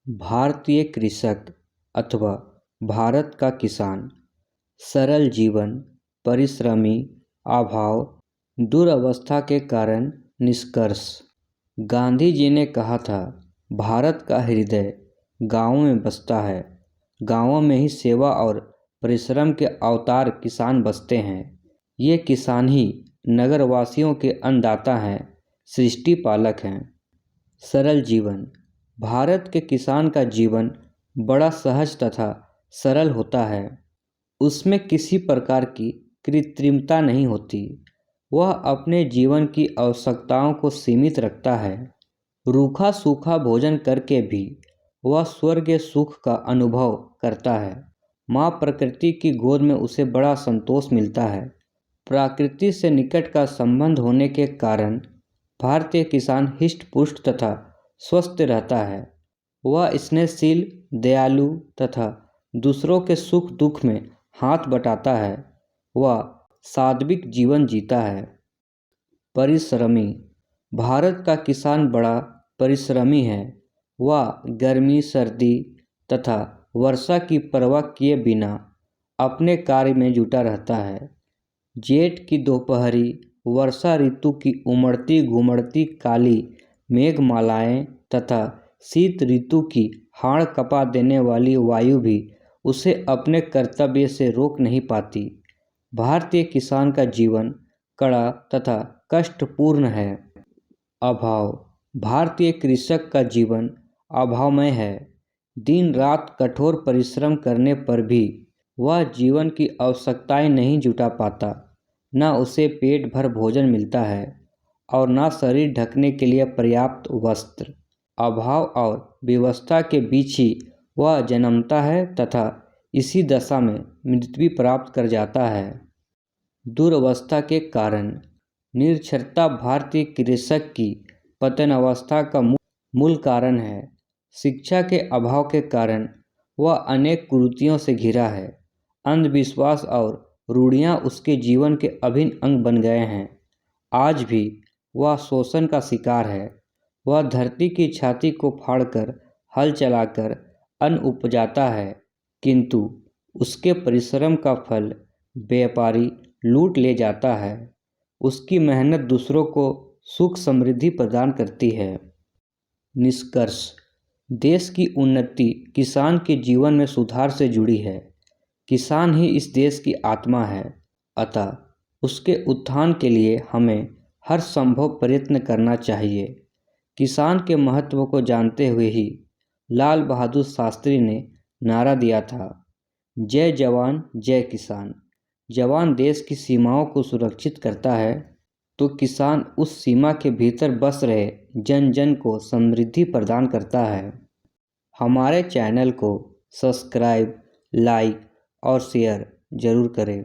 भारतीय कृषक अथवा भारत का किसान सरल जीवन, परिश्रमी, अभाव, दुर्वस्था के कारण निष्कर्ष। गांधी जी ने कहा था, भारत का हृदय गांवों में बसता है। गांवों में ही सेवा और परिश्रम के अवतार किसान बसते हैं। ये किसान ही नगरवासियों के अन्नदाता हैं, सृष्टि पालक हैं। सरल जीवन। भारत के किसान का जीवन बड़ा सहज तथा सरल होता है। उसमें किसी प्रकार की कृत्रिमता नहीं होती। वह अपने जीवन की आवश्यकताओं को सीमित रखता है। रूखा सूखा भोजन करके भी वह स्वर्गीय सुख का अनुभव करता है। माँ प्रकृति की गोद में उसे बड़ा संतोष मिलता है। प्रकृति से निकट का संबंध होने के कारण भारतीय किसान हिष्ट पुष्ट तथा स्वस्थ रहता है। वह स्नेहशील, दयालु तथा दूसरों के सुख दुख में हाथ बटाता है। वह सात्विक जीवन जीता है। परिश्रमी। भारत का किसान बड़ा परिश्रमी है। वह गर्मी, सर्दी तथा वर्षा की परवाह किए बिना अपने कार्य में जुटा रहता है। जेठ की दोपहरी, वर्षा ऋतु की उमड़ती घुमड़ती काली मेघमालाएं तथा शीत ऋतु की हाड़ कपा देने वाली वायु भी उसे अपने कर्तव्य से रोक नहीं पाती। भारतीय किसान का जीवन कड़ा तथा कष्टपूर्ण है। अभाव। भारतीय कृषक का जीवन अभावमय है। दिन रात कठोर परिश्रम करने पर भी वह जीवन की आवश्यकताएं नहीं जुटा पाता। न उसे पेट भर भोजन मिलता है और न शरीर ढकने के लिए पर्याप्त वस्त्र। अभाव और व्यवस्था के बीच ही वह जन्मता है तथा इसी दशा में मृत्यु प्राप्त कर जाता है। दुर्वस्था के कारण। निरक्षरता भारतीय कृषक की पतन अवस्था का मूल कारण है। शिक्षा के अभाव के कारण वह अनेक कुरीतियों से घिरा है। अंधविश्वास और रूढ़ियाँ उसके जीवन के अभिन्न अंग बन गए हैं। आज भी वह शोषण का शिकार है। वह धरती की छाती को फाड़कर हल चलाकर अन्न उपजाता है, किंतु उसके परिश्रम का फल व्यापारी लूट ले जाता है। उसकी मेहनत दूसरों को सुख समृद्धि प्रदान करती है। निष्कर्ष। देश की उन्नति किसान के जीवन में सुधार से जुड़ी है। किसान ही इस देश की आत्मा है। अतः उसके उत्थान के लिए हमें हर संभव प्रयत्न करना चाहिए। किसान के महत्व को जानते हुए ही लाल बहादुर शास्त्री ने नारा दिया था, जय जवान जय किसान। जवान देश की सीमाओं को सुरक्षित करता है तो किसान उस सीमा के भीतर बस रहे जन जन को समृद्धि प्रदान करता है। हमारे चैनल को सब्सक्राइब, लाइक और शेयर जरूर करें।